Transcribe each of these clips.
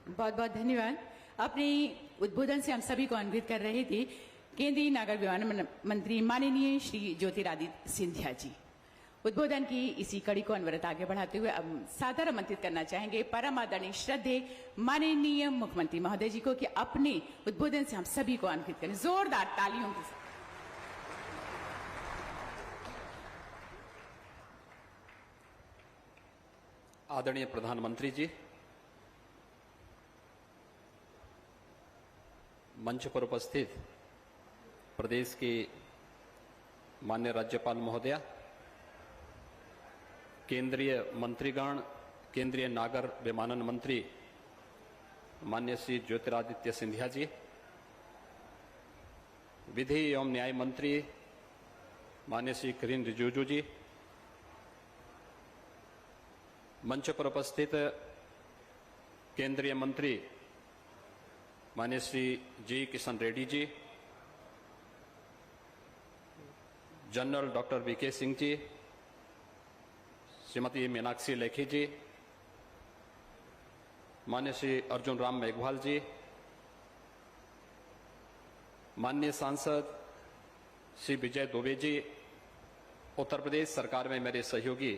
बहुत बहुत धन्यवाद। अपने उद्बोधन से हम सभी को अन्वित कर रहे थे केंद्रीय नागर विमानन मंत्री माननीय श्री ज्योतिरादित्य सिंधिया जी। उद्बोधन की इसी कड़ी को अनवरत आगे बढ़ाते हुए अब सादर आमंत्रित करना चाहेंगे परम आदरणीय श्रद्धेय माननीय मुख्यमंत्री महोदय जी को कि अपने उद्बोधन से हम सभी को अन्वित करें जोरदार तालियों के साथ। आदरणीय प्रधानमंत्री जी, मंच पर उपस्थित प्रदेश के माननीय राज्यपाल महोदया, केंद्रीय मंत्रीगण, केंद्रीय नागर विमानन मंत्री माननीय श्री ज्योतिरादित्य सिंधिया जी, विधि एवं न्याय मंत्री माननीय श्री किरेन रिजिजू जी, मंच पर उपस्थित केंद्रीय मंत्री माननीय श्री जी Kishan Reddy ji, general doctor VK Singh ji, Shrimati Meenakshi Lekhi जी, माननीय श्री अर्जुन राम मेघवाल जी, माननीय सांसद श्री विजय दुबे जी, उत्तर प्रदेश सरकार में मेरे सहयोगी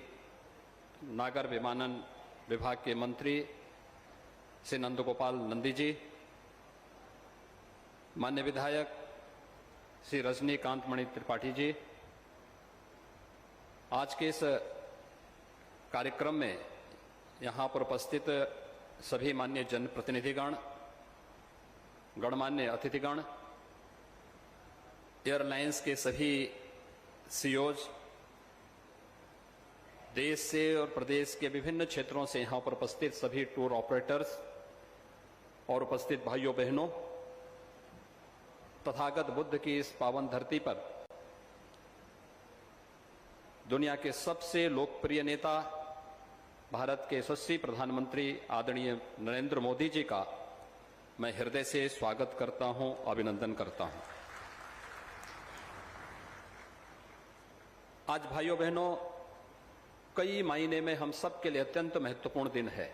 नागर विमानन विभाग के मंत्री श्री नंदगोपाल नंदी जी, मान्य विधायक श्री रजनीकांत मणि त्रिपाठी जी, आज के इस कार्यक्रम में यहाँ पर उपस्थित सभी मान्य जनप्रतिनिधिगण, गणमान्य अतिथिगण, एयरलाइंस के सभी सीईओज, देश से और प्रदेश के विभिन्न क्षेत्रों से यहाँ पर उपस्थित सभी टूर ऑपरेटर्स और उपस्थित भाइयों बहनों, तथागत बुद्ध की इस पावन धरती पर दुनिया के सबसे लोकप्रिय नेता भारत के यशस्वी प्रधानमंत्री आदरणीय नरेंद्र मोदी जी का मैं हृदय से स्वागत करता हूं, अभिनंदन करता हूं। आज भाइयों बहनों, कई मायने में हम सब के लिए अत्यंत महत्वपूर्ण दिन है।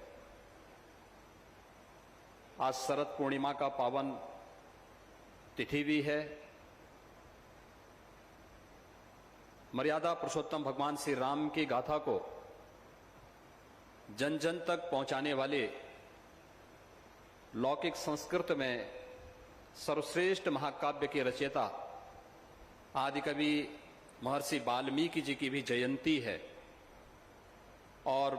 आज शरद पूर्णिमा का पावन तिथि भी है। मर्यादा पुरुषोत्तम भगवान श्री राम की गाथा को जन जन तक पहुंचाने वाले लौकिक संस्कृत में सर्वश्रेष्ठ महाकाव्य के रचयिता आदिकवि महर्षि वाल्मीकि जी की भी जयंती है और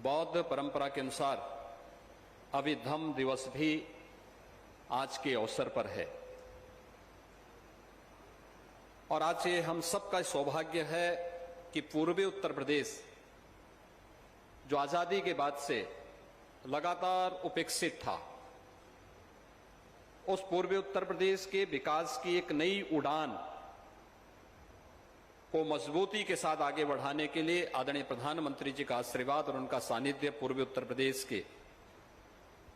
बौद्ध परंपरा के अनुसार अभिधम्म दिवस भी आज के अवसर पर है। और आज ये हम सबका सौभाग्य है कि पूर्वी उत्तर प्रदेश, जो आजादी के बाद से लगातार उपेक्षित था, उस पूर्वी उत्तर प्रदेश के विकास की एक नई उड़ान को मजबूती के साथ आगे बढ़ाने के लिए आदरणीय प्रधानमंत्री जी का आशीर्वाद और उनका सानिध्य पूर्वी उत्तर प्रदेश के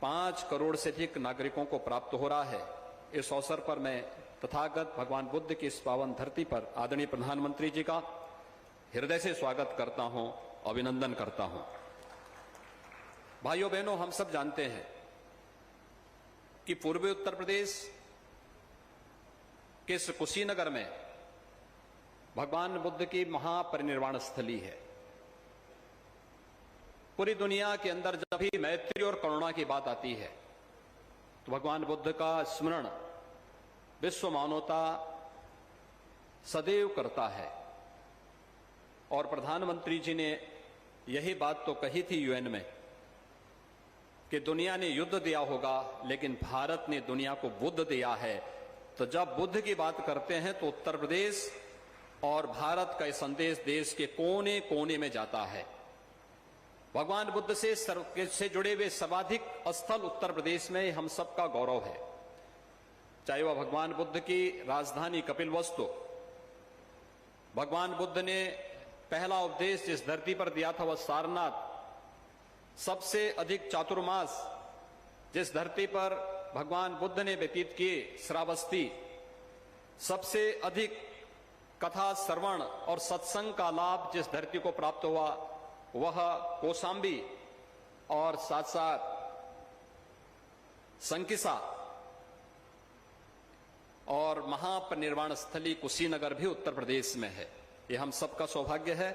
5 करोड़ से अधिक नागरिकों को प्राप्त हो रहा है। इस अवसर पर मैं तथागत भगवान बुद्ध की इस पावन धरती पर आदरणीय प्रधानमंत्री जी का हृदय से स्वागत करता हूं, अभिनंदन करता हूं। भाइयों बहनों, हम सब जानते हैं कि पूर्वी उत्तर प्रदेश के इस कुशीनगर में भगवान बुद्ध की महापरिनिर्वाण स्थली है। पूरी दुनिया के अंदर जब भी मैत्री और करुणा की बात आती है तो भगवान बुद्ध का स्मरण विश्व मानवता सदैव करता है। और प्रधानमंत्री जी ने यही बात तो कही थी यूएन में कि दुनिया ने युद्ध दिया होगा लेकिन भारत ने दुनिया को बुद्ध दिया है। तो जब बुद्ध की बात करते हैं तो उत्तर प्रदेश और भारत का संदेश देश के कोने कोने में जाता है। भगवान बुद्ध से जुड़े हुए सर्वाधिक स्थल उत्तर प्रदेश में हम सबका गौरव है। चाहे वह भगवान बुद्ध की राजधानी कपिलवस्तु, भगवान बुद्ध ने पहला उपदेश जिस धरती पर दिया था वह सारनाथ, सबसे अधिक चातुर्मास जिस धरती पर भगवान बुद्ध ने व्यतीत किए श्रावस्ती, सबसे अधिक कथा श्रवण और सत्संग का लाभ जिस धरती को प्राप्त हुआ वह कौशाम्बी, और साथ साथ संकिसा और महापरिनिर्वाण स्थली कुशीनगर भी उत्तर प्रदेश में है। यह हम सबका सौभाग्य है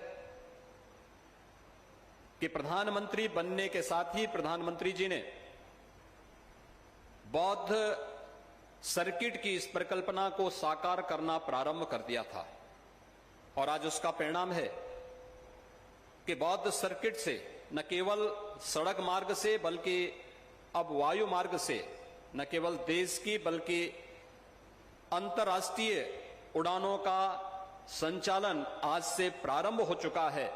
कि प्रधानमंत्री बनने के साथ ही प्रधानमंत्री जी ने बौद्ध सर्किट की इस परिकल्पना को साकार करना प्रारंभ कर दिया था और आज उसका परिणाम है कि बौद्ध सर्किट से न केवल सड़क मार्ग से बल्कि अब वायु मार्ग से न केवल देश की बल्कि अंतर्राष्ट्रीय उड़ानों का संचालन आज से प्रारंभ हो चुका है।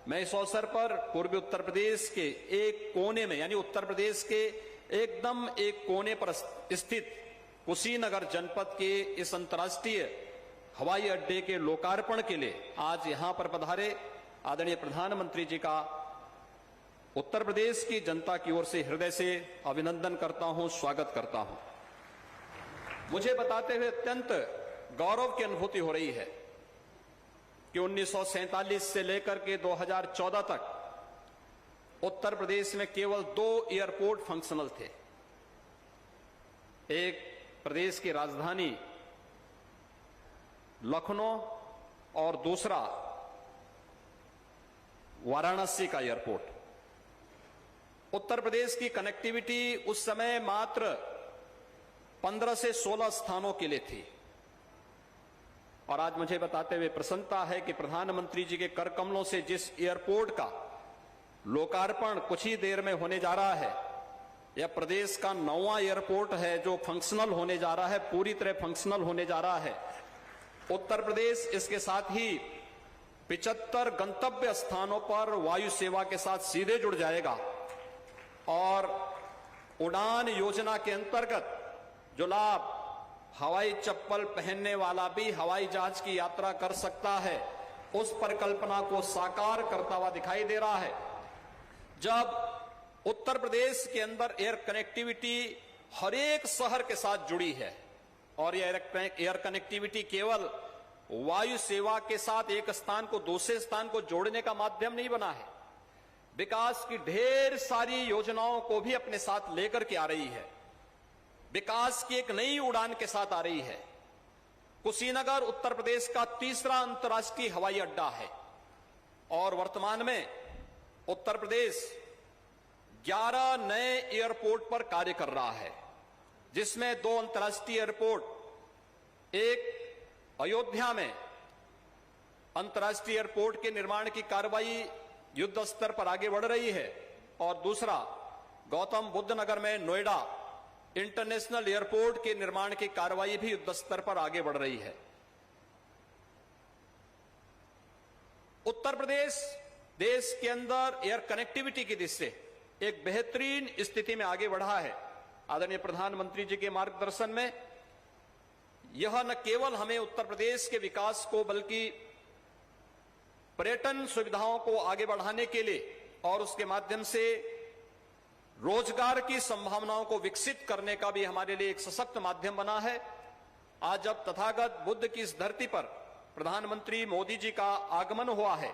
मैं इस अवसर पर पूर्वी उत्तर प्रदेश के एक कोने में यानी उत्तर प्रदेश के एकदम एक कोने पर स्थित कुशीनगर जनपद के इस अंतर्राष्ट्रीय हवाई अड्डे के लोकार्पण के लिए आज यहां पर पधारे आदरणीय प्रधानमंत्री जी का उत्तर प्रदेश की जनता की ओर से हृदय से अभिनंदन करता हूं, स्वागत करता हूं। मुझे बताते हुए अत्यंत गौरव की अनुभूति हो रही है कि 1947 से लेकर के 2014 तक उत्तर प्रदेश में केवल 2 एयरपोर्ट फंक्शनल थे। एक प्रदेश की राजधानी लखनऊ और दूसरा वाराणसी का एयरपोर्ट। उत्तर प्रदेश की कनेक्टिविटी उस समय मात्र 15 से 16 स्थानों के लिए थी और आज मुझे बताते हुए प्रसन्नता है कि प्रधानमंत्री जी के कर कमलों से जिस एयरपोर्ट का लोकार्पण कुछ ही देर में होने जा रहा है, यह प्रदेश का 9वां एयरपोर्ट है जो फंक्शनल होने जा रहा है, पूरी तरह फंक्शनल होने जा रहा है। उत्तर प्रदेश इसके साथ ही 75 गंतव्य स्थानों पर वायु सेवा के साथ सीधे जुड़ जाएगा और उड़ान योजना के अंतर्गत जो लाभ हवाई चप्पल पहनने वाला भी हवाई जहाज की यात्रा कर सकता है, उस परिकल्पना को साकार करता हुआ दिखाई दे रहा है। जब उत्तर प्रदेश के अंदर एयर कनेक्टिविटी हर एक शहर के साथ जुड़ी है और यह एयर कनेक्टिविटी केवल वायु सेवा के साथ एक स्थान को दूसरे स्थान को जोड़ने का माध्यम नहीं बना है, विकास की ढेर सारी योजनाओं को भी अपने साथ लेकर के आ रही है, विकास की एक नई उड़ान के साथ आ रही है। कुशीनगर उत्तर प्रदेश का तीसरा अंतर्राष्ट्रीय हवाई अड्डा है और वर्तमान में उत्तर प्रदेश 11 नए एयरपोर्ट पर कार्य कर रहा है, जिसमें 2 अंतर्राष्ट्रीय एयरपोर्ट, एक अयोध्या में अंतर्राष्ट्रीय एयरपोर्ट के निर्माण की कार्रवाई युद्ध स्तर पर आगे बढ़ रही है और दूसरा गौतम बुद्ध नगर में नोएडा इंटरनेशनल एयरपोर्ट के निर्माण की कार्रवाई भी युद्ध स्तर पर आगे बढ़ रही है। उत्तर प्रदेश देश के अंदर एयर कनेक्टिविटी की दृष्टि से एक बेहतरीन स्थिति में आगे बढ़ा है। आदरणीय प्रधानमंत्री जी के मार्गदर्शन में यह न केवल हमें उत्तर प्रदेश के विकास को बल्कि पर्यटन सुविधाओं को आगे बढ़ाने के लिए और उसके माध्यम से रोजगार की संभावनाओं को विकसित करने का भी हमारे लिए एक सशक्त माध्यम बना है। आज जब तथागत बुद्ध की इस धरती पर प्रधानमंत्री मोदी जी का आगमन हुआ है,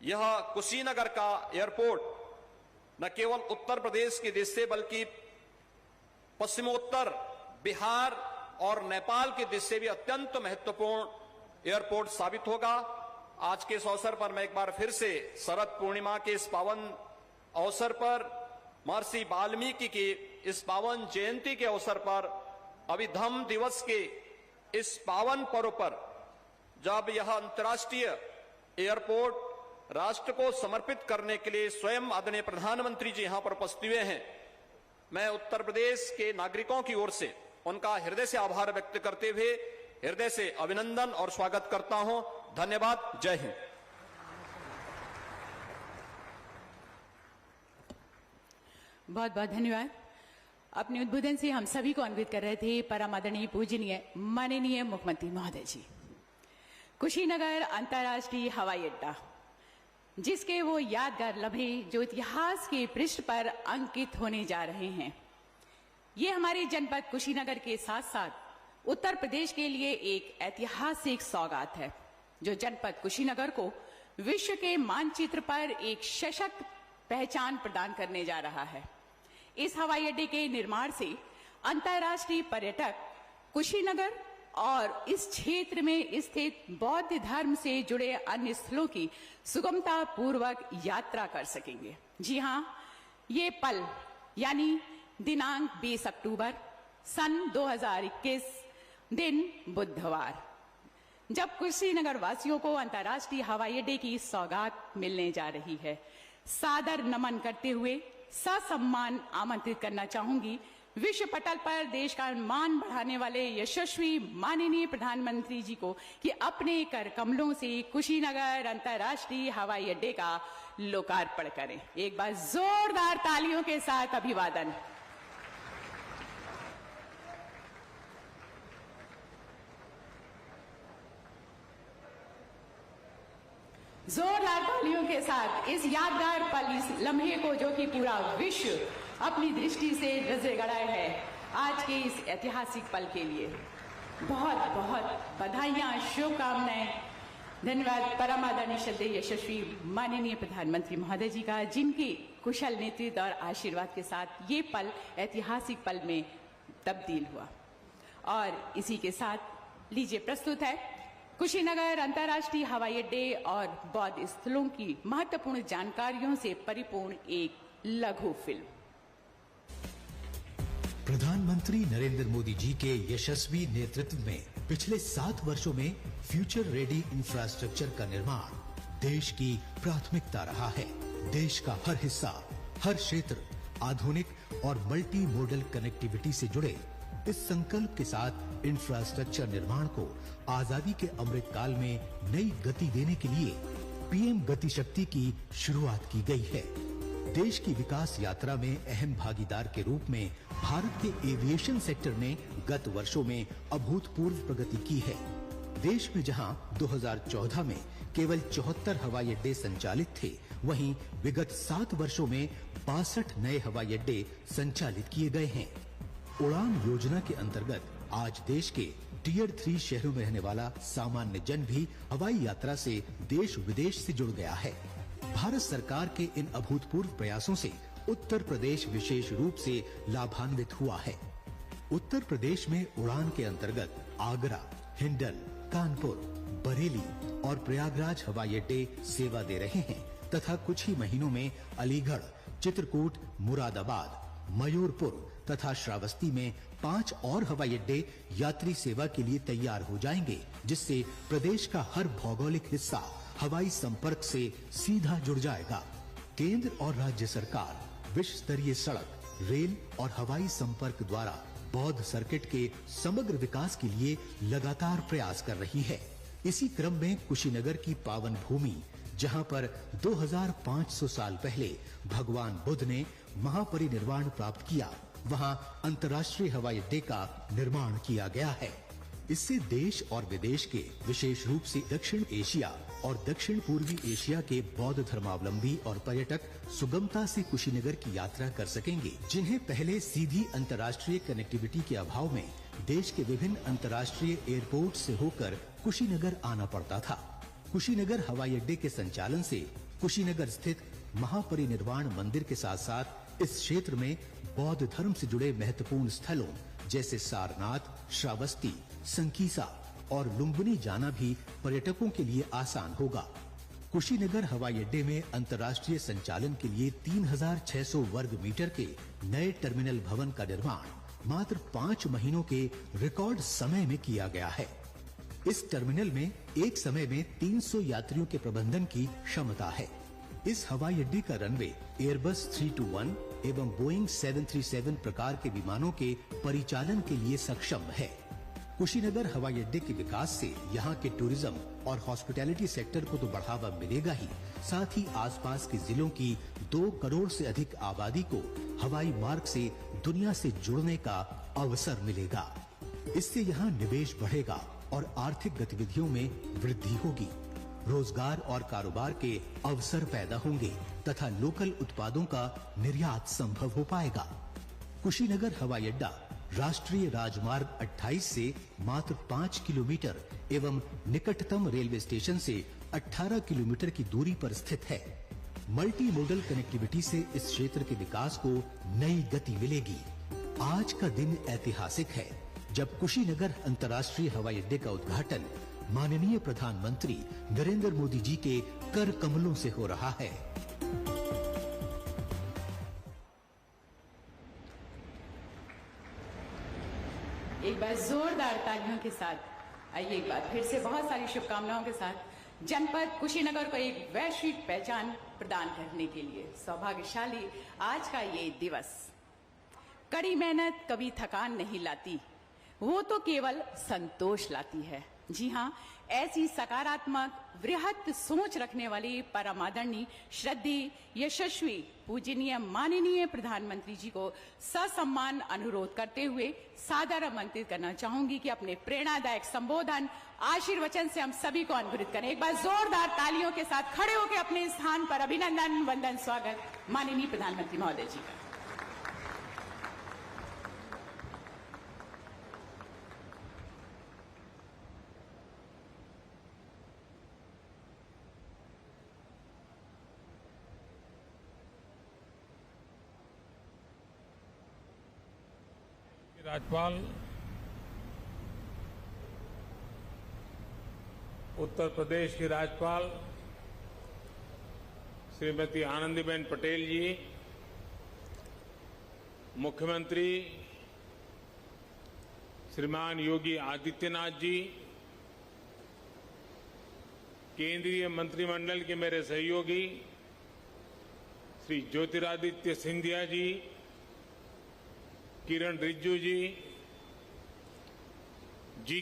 यह कुशीनगर का एयरपोर्ट न केवल उत्तर प्रदेश की दृष्टि से बल्कि पश्चिमोत्तर बिहार और नेपाल की दृष्टि से भी अत्यंत महत्वपूर्ण एयरपोर्ट साबित होगा। आज के इस अवसर पर मैं एक बार फिर से शरद पूर्णिमा के इस पावन अवसर पर, महर्षि वाल्मीकि की इस पावन जयंती के अवसर पर, अभिधम्म दिवस के इस पावन पर्व पर जब यह अंतर्राष्ट्रीय एयरपोर्ट राष्ट्र को समर्पित करने के लिए स्वयं आदरणीय प्रधानमंत्री जी यहां पर उपस्थित हुए हैं, मैं उत्तर प्रदेश के नागरिकों की ओर से उनका हृदय से आभार व्यक्त करते हुए हृदय से अभिनंदन और स्वागत करता हूं। धन्यवाद। जय हिंद। बहुत बहुत धन्यवाद। अपने उद्बोधन से हम सभी को अन्वित कर रहे थे परम आदरणीय पूजनीय माननीय मुख्यमंत्री महोदय जी। कुशीनगर अंतर्राष्ट्रीय हवाई अड्डा, जिसके वो यादगार लम्हे जो इतिहास के पृष्ठ पर अंकित होने जा रहे हैं, ये हमारे जनपद कुशीनगर के साथ साथ उत्तर प्रदेश के लिए एक ऐतिहासिक सौगात है, जो जनपद कुशीनगर को विश्व के मानचित्र पर एक सशक्त पहचान प्रदान करने जा रहा है। इस हवाई अड्डे के निर्माण से अंतर्राष्ट्रीय पर्यटक कुशीनगर और इस क्षेत्र में स्थित बौद्ध धर्म से जुड़े अन्य स्थलों की सुगमता पूर्वक यात्रा कर सकेंगे। जी हाँ, ये पल यानी दिनांक 20 अक्टूबर सन 2021 दिन बुधवार, जब कुशीनगर वासियों को अंतर्राष्ट्रीय हवाई अड्डे की सौगात मिलने जा रही है, सादर नमन करते हुए ससम्मान आमंत्रित करना चाहूंगी विश्व पटल पर देश का मान बढ़ाने वाले यशस्वी माननीय प्रधानमंत्री जी को कि अपने कर कमलों से कुशीनगर अंतर्राष्ट्रीय हवाई अड्डे का लोकार्पण करें। एक बार जोरदार तालियों के साथ अभिवादन। जोरदार तालियों के साथ इस यादगार पल, इस लम्हे को जो कि पूरा विश्व अपनी दृष्टि से रजे गड़ाए है, आज के इस ऐतिहासिक पल के लिए बहुत बहुत बधाइयां, शुभकामनाएं। धन्यवाद परम आदरणीय श्रद्धेय यशस्वी माननीय प्रधानमंत्री महोदय जी का, जिनकी कुशल नेतृत्व और आशीर्वाद के साथ ये पल ऐतिहासिक पल में तब्दील हुआ। और इसी के साथ लीजिए प्रस्तुत है कुशीनगर अंतर्राष्ट्रीय हवाई अड्डे और बौद्ध स्थलों की महत्वपूर्ण जानकारियों से परिपूर्ण एक लघु फिल्म। प्रधानमंत्री नरेंद्र मोदी जी के यशस्वी नेतृत्व में पिछले 7 वर्षों में फ्यूचर रेडी इंफ्रास्ट्रक्चर का निर्माण देश की प्राथमिकता रहा है। देश का हर हिस्सा, हर क्षेत्र आधुनिक और मल्टी मॉडल कनेक्टिविटी से जुड़े इस संकल्प के साथ इंफ्रास्ट्रक्चर निर्माण को आजादी के अमृत काल में नई गति देने के लिए पीएम गति शक्ति की शुरुआत की गई है। देश की विकास यात्रा में अहम भागीदार के रूप में भारत के एविएशन सेक्टर ने गत वर्षों में अभूतपूर्व प्रगति की है। देश में जहां 2014 में केवल 74 हवाई अड्डे संचालित थे, वहीं विगत 7 वर्षों में 62 नए हवाई अड्डे संचालित किए गए हैं। उड़ान योजना के अंतर्गत आज देश के टियर 3 शहरों में रहने वाला सामान्य जन भी हवाई यात्रा से देश विदेश से जुड़ गया है। भारत सरकार के इन अभूतपूर्व प्रयासों से उत्तर प्रदेश विशेष रूप से लाभान्वित हुआ है। उत्तर प्रदेश में उड़ान के अंतर्गत आगरा, हिंडन, कानपुर, बरेली और प्रयागराज हवाई अड्डे सेवा दे रहे हैं तथा कुछ ही महीनों में अलीगढ़, चित्रकूट, मुरादाबाद, मयूरपुर तथा श्रावस्ती में 5 और हवाई अड्डे यात्री सेवा के लिए तैयार हो जाएंगे, जिससे प्रदेश का हर भौगोलिक हिस्सा हवाई संपर्क से सीधा जुड़ जाएगा। केंद्र और राज्य सरकार विश्व स्तरीय सड़क, रेल और हवाई संपर्क द्वारा बौद्ध सर्किट के समग्र विकास के लिए लगातार प्रयास कर रही है। इसी क्रम में कुशीनगर की पावन भूमि, जहां पर 2500 साल पहले भगवान बुद्ध ने महापरिनिर्वाण प्राप्त किया, वहां अंतर्राष्ट्रीय हवाई अड्डे का निर्माण किया गया है। इससे देश और विदेश के, विशेष रूप से दक्षिण एशिया और दक्षिण पूर्वी एशिया के बौद्ध धर्मावलंबी और पर्यटक सुगमता से कुशीनगर की यात्रा कर सकेंगे, जिन्हें पहले सीधी अंतर्राष्ट्रीय कनेक्टिविटी के अभाव में देश के विभिन्न अंतर्राष्ट्रीय एयरपोर्ट से होकर कुशीनगर आना पड़ता था। कुशीनगर हवाई अड्डे के संचालन से कुशीनगर स्थित महापरिनिर्वाण मंदिर के साथ साथ इस क्षेत्र में बौद्ध धर्म से जुड़े महत्वपूर्ण स्थलों जैसे सारनाथ, श्रावस्ती, संकीसा और लुम्बिनी जाना भी पर्यटकों के लिए आसान होगा। कुशीनगर हवाई अड्डे में अंतर्राष्ट्रीय संचालन के लिए 3600 वर्ग मीटर के नए टर्मिनल भवन का निर्माण मात्र 5 महीनों के रिकॉर्ड समय में किया गया है। इस टर्मिनल में एक समय में 300 यात्रियों के प्रबंधन की क्षमता है। इस हवाई अड्डे का रनवे एयरबस 321 एवं बोइंग 737 प्रकार के विमानों के परिचालन के लिए सक्षम है। कुशीनगर हवाई अड्डे के विकास से यहाँ के टूरिज्म और हॉस्पिटैलिटी सेक्टर को तो बढ़ावा मिलेगा ही, साथ ही आसपास के जिलों की 2 करोड़ से अधिक आबादी को हवाई मार्ग से दुनिया से जुड़ने का अवसर मिलेगा। इससे यहाँ निवेश बढ़ेगा और आर्थिक गतिविधियों में वृद्धि होगी। रोजगार और कारोबार के अवसर पैदा होंगे तथा लोकल उत्पादों का निर्यात संभव हो पाएगा। कुशीनगर हवाई अड्डा राष्ट्रीय राजमार्ग 28 से मात्र 5 किलोमीटर एवं निकटतम रेलवे स्टेशन से 18 किलोमीटर की दूरी पर स्थित है। मल्टी मोडल कनेक्टिविटी से इस क्षेत्र के विकास को नई गति मिलेगी। आज का दिन ऐतिहासिक है जब कुशीनगर अंतर्राष्ट्रीय हवाई अड्डे का उद्घाटन माननीय प्रधानमंत्री नरेंद्र मोदी जी के कर कमलों से हो रहा है। एक बार जोरदार तालियों के साथ आइए एक बार फिर से बहुत सारी शुभकामनाओं के साथ जनपद कुशीनगर को एक वैश्विक पहचान प्रदान करने के लिए सौभाग्यशाली आज का ये दिवस। कड़ी मेहनत कभी थकान नहीं लाती, वो तो केवल संतोष लाती है। जी हाँ, ऐसी सकारात्मक वृहत सोच रखने वाली परम आदरणीय श्रद्धेय यशस्वी पूजनीय माननीय प्रधानमंत्री जी को ससम्मान अनुरोध करते हुए सादर आमंत्रित करना चाहूंगी कि अपने प्रेरणादायक संबोधन आशीर्वचन से हम सभी को अनुग्रहित करें। एक बार जोरदार तालियों के साथ खड़े होकर अपने स्थान पर अभिनंदन वंदन स्वागत माननीय प्रधानमंत्री महोदय जी का। राज्यपाल उत्तर प्रदेश की राज्यपाल श्रीमती आनंदीबेन पटेल जी, मुख्यमंत्री श्रीमान योगी आदित्यनाथ जी, केंद्रीय मंत्रिमंडल के मेरे सहयोगी श्री ज्योतिरादित्य सिंधिया जी, किरण रिजिजू जी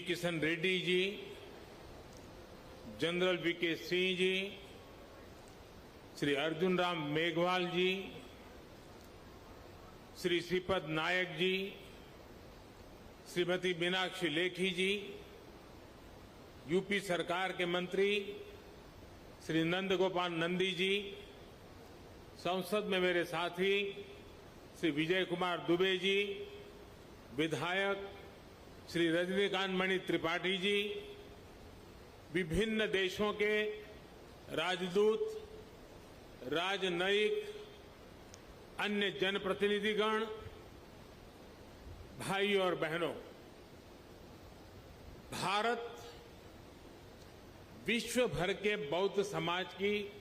किशन रेड्डी जी, जनरल वीके सिंह जी, श्री अर्जुन राम मेघवाल जी, श्री श्रीपद नायक जी, श्रीमती मीनाक्षी लेखी जी, यूपी सरकार के मंत्री श्री नंद गोपाल नंदी जी, संसद में मेरे साथी श्री विजय कुमार दुबे जी, विधायक श्री रजनीकांत मणि त्रिपाठी जी, विभिन्न देशों के राजदूत, राजनयिक, अन्य जनप्रतिनिधिगण, भाई और बहनों, भारत विश्व भर के बौद्ध समाज की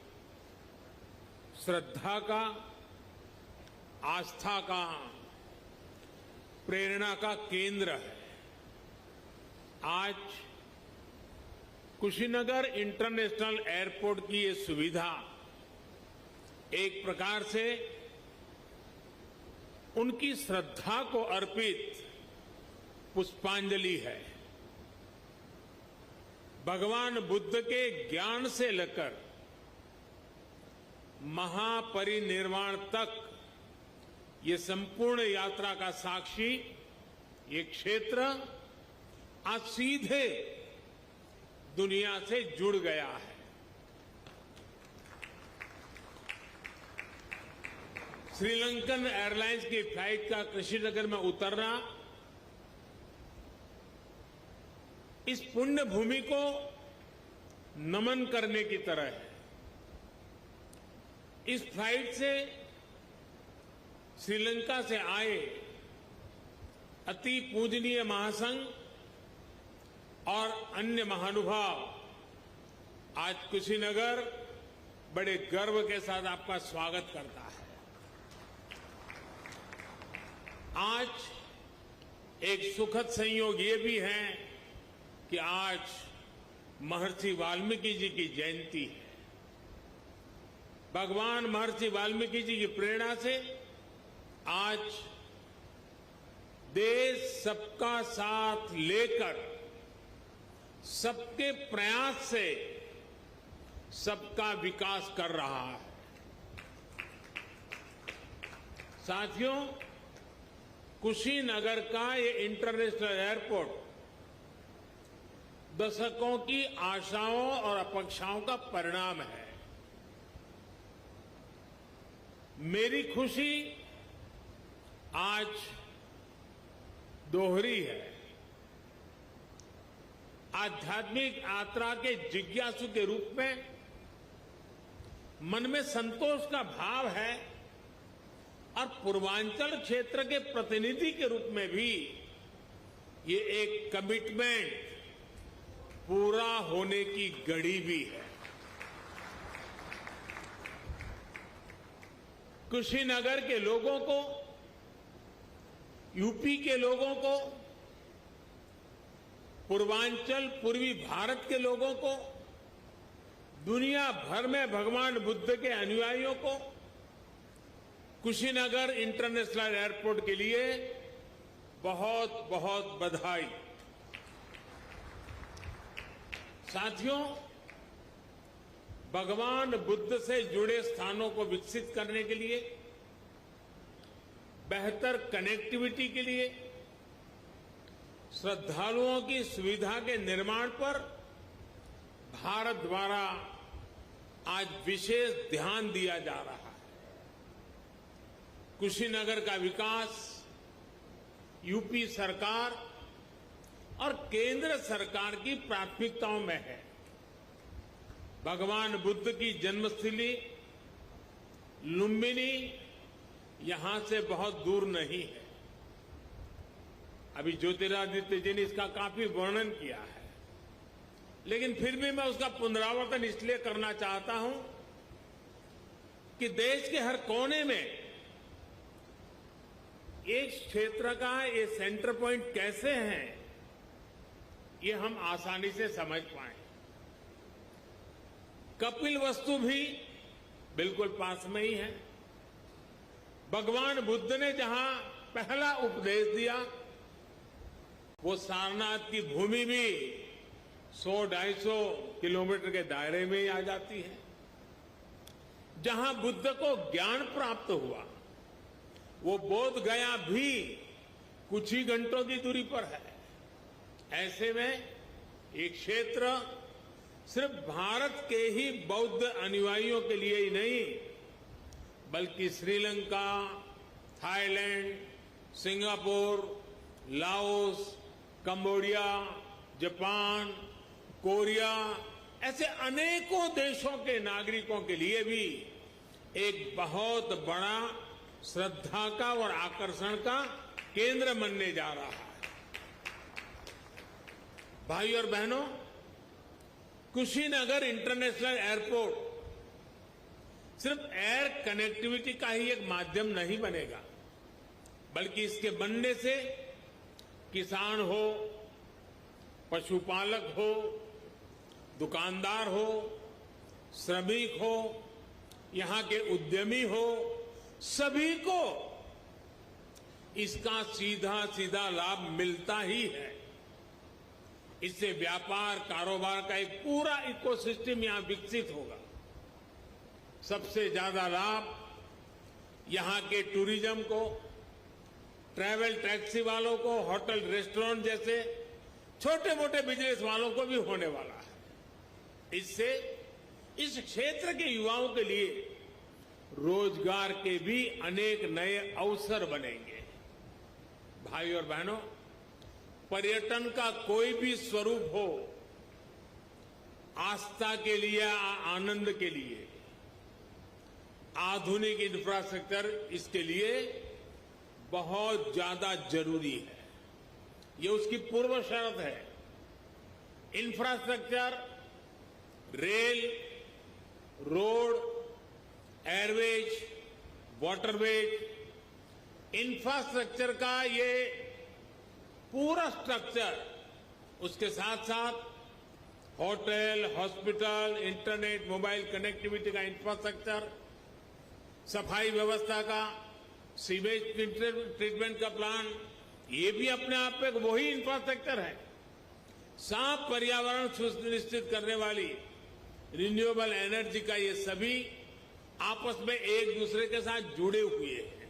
श्रद्धा का, आस्था का, प्रेरणा का केंद्र है। आज कुशीनगर इंटरनेशनल एयरपोर्ट की ये सुविधा एक प्रकार से उनकी श्रद्धा को अर्पित पुष्पांजलि है। भगवान बुद्ध के ज्ञान से लेकर महापरिनिर्वाण तक ये संपूर्ण यात्रा का साक्षी ये क्षेत्र आज सीधे दुनिया से जुड़ गया है। श्रीलंकन एयरलाइंस की फ्लाइट का कुशीनगर में उतरना इस पुण्य भूमि को नमन करने की तरह है। इस फ्लाइट से श्रीलंका से आए अति पूजनीय महासंघ और अन्य महानुभाव आज कुशीनगर बड़े गर्व के साथ आपका स्वागत करता है। आज एक सुखद संयोग ये भी है कि आज महर्षि वाल्मीकि जी की जयंती है। भगवान महर्षि वाल्मीकि जी की प्रेरणा से आज देश सबका साथ लेकर सबके प्रयास से सबका विकास कर रहा है। साथियों, कुशीनगर का ये इंटरनेशनल एयरपोर्ट दशकों की आशाओं और अपेक्षाओं का परिणाम है। मेरी खुशी आज दोहरी है। आध्यात्मिक यात्रा के जिज्ञासु के रूप में मन में संतोष का भाव है और पूर्वांचल क्षेत्र के प्रतिनिधि के रूप में भी ये एक कमिटमेंट पूरा होने की घड़ी भी है। कुशीनगर के लोगों को, यूपी के लोगों को, पूर्वांचल पूर्वी भारत के लोगों को, दुनिया भर में भगवान बुद्ध के अनुयायियों को कुशीनगर इंटरनेशनल एयरपोर्ट के लिए बहुत बहुत बधाई। साथियों, भगवान बुद्ध से जुड़े स्थानों को विकसित करने के लिए, बेहतर कनेक्टिविटी के लिए, श्रद्धालुओं की सुविधा के निर्माण पर भारत द्वारा आज विशेष ध्यान दिया जा रहा है। कुशीनगर का विकास यूपी सरकार और केंद्र सरकार की प्राथमिकताओं में है। भगवान बुद्ध की जन्मस्थली लुम्बिनी यहां से बहुत दूर नहीं है। अभी ज्योतिरादित्य जी ने इसका काफी वर्णन किया है, लेकिन फिर भी मैं उसका पुनरावर्तन इसलिए करना चाहता हूं कि देश के हर कोने में एक क्षेत्र का ये सेंटर पॉइंट कैसे हैं, ये हम आसानी से समझ पाए। कपिलवस्तु भी बिल्कुल पास में ही है। भगवान बुद्ध ने जहां पहला उपदेश दिया, वो सारनाथ की भूमि भी 100-250 किलोमीटर के दायरे में ही आ जाती है। जहां बुद्ध को ज्ञान प्राप्त हुआ, वो बोध गया भी कुछ ही घंटों की दूरी पर है। ऐसे में एक क्षेत्र सिर्फ भारत के ही बौद्ध अनुयायियों के लिए ही नहीं, बल्कि Sri Lanka, Thailand, Singapore, Laos, Cambodia, Japan, Korea, ऐसे अनेकों देशों के नागरिकों के लिए भी एक बहुत बड़ा श्रद्धा का और आकर्षण का केंद्र बनने जा रहा है। भाई और बहनों, कुशीनगर इंटरनेशनल एयरपोर्ट सिर्फ एयर कनेक्टिविटी का ही एक माध्यम नहीं बनेगा, बल्कि इसके बनने से किसान हो, पशुपालक हो, दुकानदार हो, श्रमिक हो, यहां के उद्यमी हो, सभी को इसका सीधा सीधा लाभ मिलता ही है। इससे व्यापार कारोबार का एक पूरा इकोसिस्टम यहां विकसित होगा। सबसे ज्यादा लाभ यहां के टूरिज्म को, ट्रैवल टैक्सी वालों को, होटल रेस्टोरेंट जैसे छोटे मोटे बिजनेस वालों को भी होने वाला है। इससे इस क्षेत्र के युवाओं के लिए रोजगार के भी अनेक नए अवसर बनेंगे। भाई और बहनों, पर्यटन का कोई भी स्वरूप हो, आस्था के लिए, आनंद के लिए आधुनिक इंफ्रास्ट्रक्चर इसके लिए बहुत ज्यादा जरूरी है। ये उसकी पूर्व शर्त है। Infrastructure, rail, road, Airways, waterways, infrastructure का ये पूरा स्ट्रक्चर, उसके साथ साथ hotel, hospital, internet, mobile connectivity का इंफ्रास्ट्रक्चर, सफाई व्यवस्था का, सीवेज ट्रीटमेंट का प्लान, ये भी अपने आप में वही इंफ्रास्ट्रक्चर है। साफ पर्यावरण सुनिश्चित करने वाली रिन्यूएबल एनर्जी का ये सभी आपस में एक दूसरे के साथ जुड़े हुए हैं।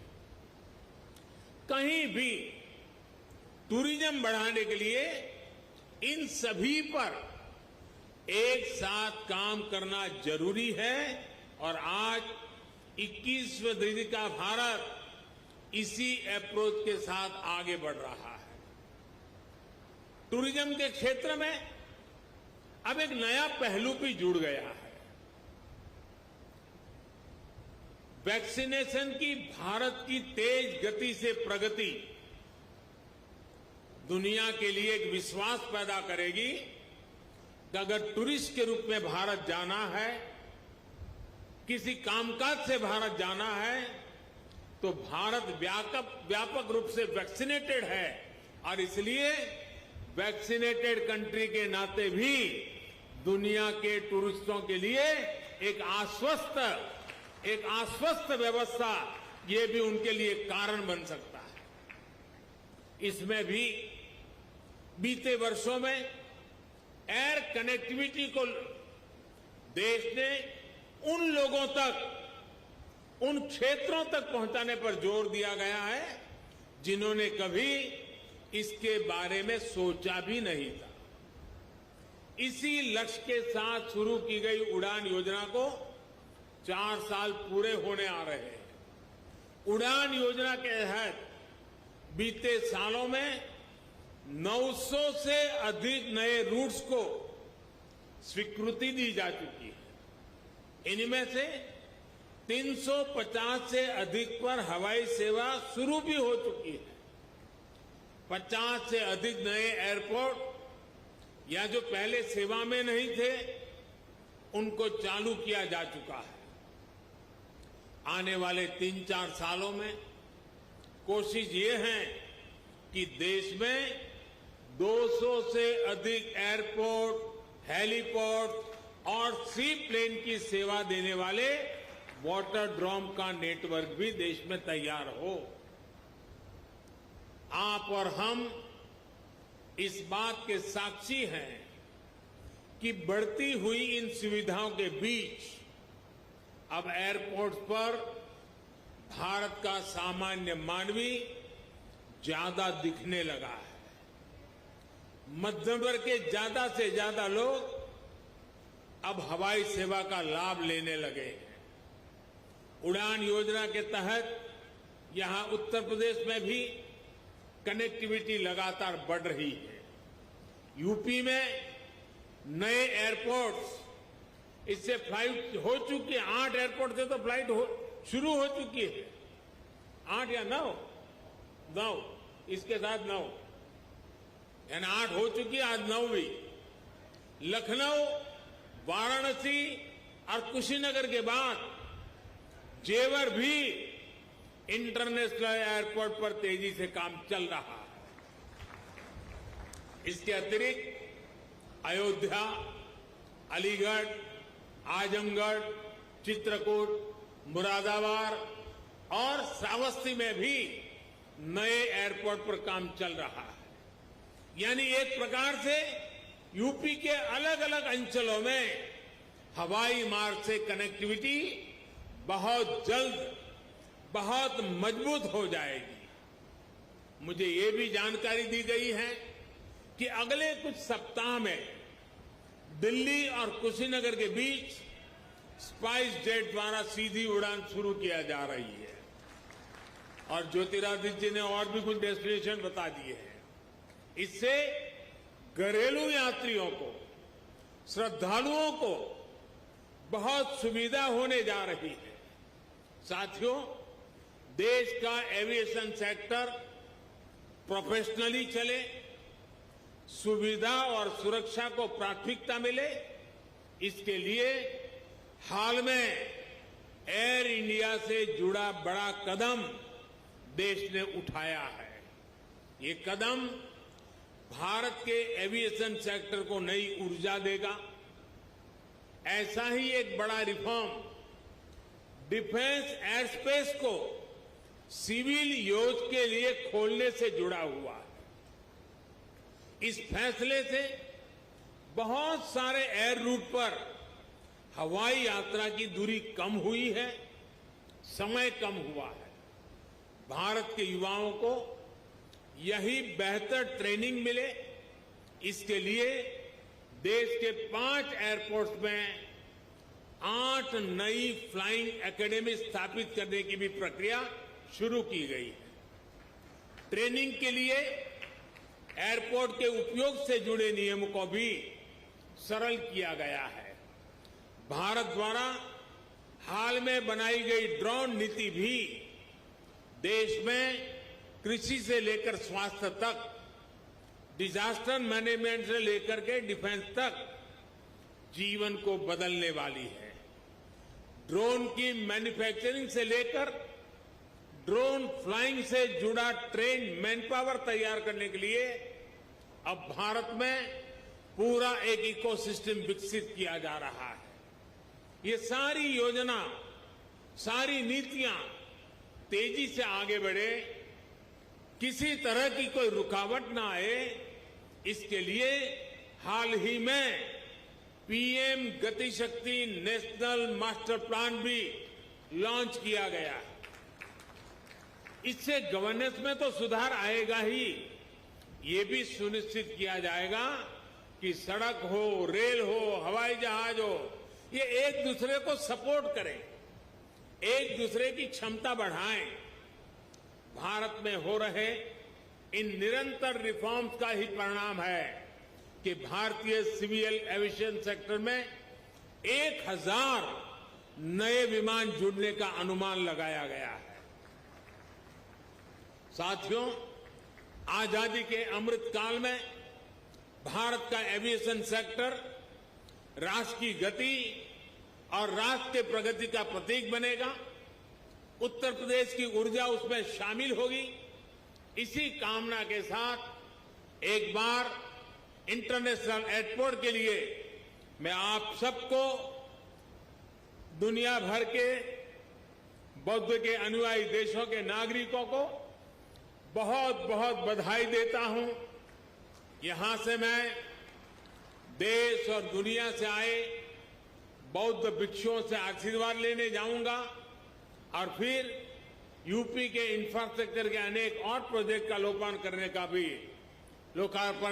कहीं भी टूरिज्म बढ़ाने के लिए इन सभी पर एक साथ काम करना जरूरी है और आज 21वीं सदी का भारत इसी अप्रोच के साथ आगे बढ़ रहा है। टूरिज्म के क्षेत्र में अब एक नया पहलू भी जुड़ गया है। वैक्सीनेशन की भारत की तेज गति से प्रगति दुनिया के लिए एक विश्वास पैदा करेगी कि अगर टूरिस्ट के रूप में भारत जाना है, किसी कामकाज से भारत जाना है, तो भारत व्यापक रूप से वैक्सीनेटेड है और इसलिए वैक्सीनेटेड कंट्री के नाते भी दुनिया के टूरिस्टों के लिए एक आश्वस्त व्यवस्था ये भी उनके लिए कारण बन सकता है। इसमें भी बीते वर्षों में एयर कनेक्टिविटी को देश ने उन लोगों तक, उन क्षेत्रों तक पहुंचाने पर जोर दिया गया है जिन्होंने कभी इसके बारे में सोचा भी नहीं था। इसी लक्ष्य के साथ शुरू की गई उड़ान योजना को 4 साल पूरे होने आ रहे हैं। उड़ान योजना के तहत बीते सालों में 900 से अधिक नए रूट्स को स्वीकृति दी जा चुकी है। इनमें से 350 से अधिक पर हवाई सेवा शुरू भी हो चुकी है। 50 से अधिक नए एयरपोर्ट या जो पहले सेवा में नहीं थे उनको चालू किया जा चुका है। आने वाले 3-4 सालों में कोशिश ये है कि देश में 200 से अधिक एयरपोर्ट, हेलीपोर्ट और सी प्लेन की सेवा देने वाले वाटर ड्रोम का नेटवर्क भी देश में तैयार हो। आप और हम इस बात के साक्षी हैं कि बढ़ती हुई इन सुविधाओं के बीच अब एयरपोर्ट्स पर भारत का सामान्य मानवी ज्यादा दिखने लगा है। मध्यम वर्ग के ज्यादा से ज्यादा लोग अब हवाई सेवा का लाभ लेने लगे हैं। उड़ान योजना के तहत यहां उत्तर प्रदेश में भी कनेक्टिविटी लगातार बढ़ रही है। यूपी में नए एयरपोर्ट्स, इससे फ्लाइट हो चुकी है। 8 एयरपोर्ट से तो फ्लाइट शुरू हो चुकी है। 8 या 9, इसके साथ 9, यानी 8 हो चुकी है, आज 9वीं। लखनऊ, वाराणसी और कुशीनगर के बाद जेवर भी इंटरनेशनल एयरपोर्ट पर तेजी से काम चल रहा है। इसके अतिरिक्त अयोध्या, अलीगढ़, आजमगढ़, चित्रकूट, मुरादाबाद और श्रावस्ती में भी नए एयरपोर्ट पर काम चल रहा है। यानी एक प्रकार से यूपी के अलग अलग अंचलों में हवाई मार्ग से कनेक्टिविटी बहुत जल्द, बहुत मजबूत हो जाएगी। मुझे ये भी जानकारी दी गई है कि अगले कुछ सप्ताह में दिल्ली और कुशीनगर के बीच स्पाइस जेट द्वारा सीधी उड़ान शुरू किया जा रही है। और ज्योतिरादित्य जी ने और भी कुछ डेस्टिनेशन बता दिए हैं। इससे घरेलू यात्रियों को, श्रद्धालुओं को बहुत सुविधा होने जा रही है। साथियों, देश का एविएशन सेक्टर प्रोफेशनली चले, सुविधा और सुरक्षा को प्राथमिकता मिले, इसके लिए हाल में एयर इंडिया से जुड़ा बड़ा कदम देश ने उठाया है। ये कदम भारत के एविएशन सेक्टर को नई ऊर्जा देगा। ऐसा ही एक बड़ा रिफॉर्म डिफेंस एयर स्पेस को सिविल यूज के लिए खोलने से जुड़ा हुआ है। इस फैसले से बहुत सारे एयर रूट पर हवाई यात्रा की दूरी कम हुई है, समय कम हुआ है। भारत के युवाओं को यही बेहतर ट्रेनिंग मिले, इसके लिए देश के 5 एयरपोर्ट्स में 8 नई फ्लाइंग एकेडमी स्थापित करने की भी प्रक्रिया शुरू की गई है। ट्रेनिंग के लिए एयरपोर्ट के उपयोग से जुड़े नियमों को भी सरल किया गया है। भारत द्वारा हाल में बनाई गई ड्रोन नीति भी देश में कृषि से लेकर स्वास्थ्य तक, डिजास्टर मैनेजमेंट से लेकर के डिफेंस तक जीवन को बदलने वाली है। ड्रोन की मैन्युफैक्चरिंग से लेकर ड्रोन फ्लाइंग से जुड़ा ट्रेन मैन पावर तैयार करने के लिए अब भारत में पूरा एक इकोसिस्टम विकसित किया जा रहा है। ये सारी योजना, सारी नीतियां तेजी से आगे बढ़े, किसी तरह की कोई रुकावट ना आए, इसके लिए हाल ही में पीएम गति शक्ति नेशनल मास्टर प्लान भी लॉन्च किया गया है। इससे गवर्नेंस में तो सुधार आएगा ही, ये भी सुनिश्चित किया जाएगा कि सड़क हो, रेल हो, हवाई जहाज हो, ये एक दूसरे को सपोर्ट करें, एक दूसरे की क्षमता बढ़ाएं। भारत में हो रहे इन निरंतर रिफॉर्म्स का ही परिणाम है कि भारतीय सिविल एविएशन सेक्टर में 1000 नए विमान जुड़ने का अनुमान लगाया गया है। साथियों, आजादी के अमृत काल में भारत का एविएशन सेक्टर राष्ट्र की गति और राष्ट्र के प्रगति का प्रतीक बनेगा। उत्तर प्रदेश की ऊर्जा उसमें शामिल होगी। इसी कामना के साथ एक बार इंटरनेशनल एयरपोर्ट के लिए मैं आप सबको, दुनिया भर के बौद्ध के अनुयायी देशों के नागरिकों को बहुत बहुत बधाई देता हूं। यहां से मैं देश और दुनिया से आए बौद्ध भिक्षुओं से आशीर्वाद लेने जाऊंगा और फिर यूपी के इंफ्रास्ट्रक्चर के अनेक और प्रोजेक्ट का लोकार्पण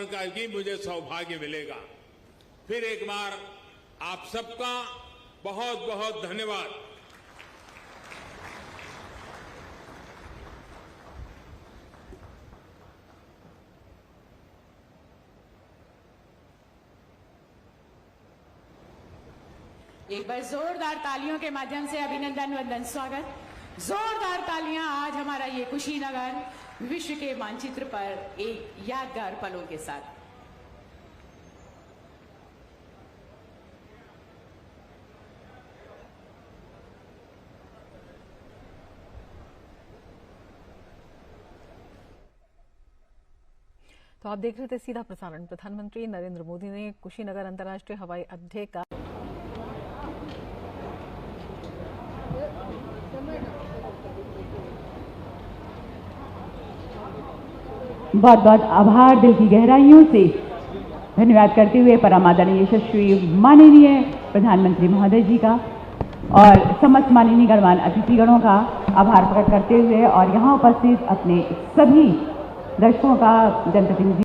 का भी मुझे सौभाग्य मिलेगा। फिर एक बार आप सबका बहुत बहुत धन्यवाद। एक बार जोरदार तालियों के माध्यम से अभिनंदन वंदन स्वागत। जोरदार तालियां आज हमारा ये कुशीनगर विश्व के मानचित्र पर एक यादगार पलों के साथ। तो आप देख रहे थे सीधा प्रसारण। प्रधानमंत्री नरेंद्र मोदी ने कुशीनगर अंतर्राष्ट्रीय हवाई अड्डे का बहुत बहुत आभार, दिल की गहराइयों से धन्यवाद करते हुए परम आदरणीय यशस्वी माननीय प्रधानमंत्री महोदय जी का और समस्त माननीय गणमान्य अतिथिगणों का आभार प्रकट करते हुए और यहाँ उपस्थित अपने सभी दर्शकों का, जनप्रतिनिधि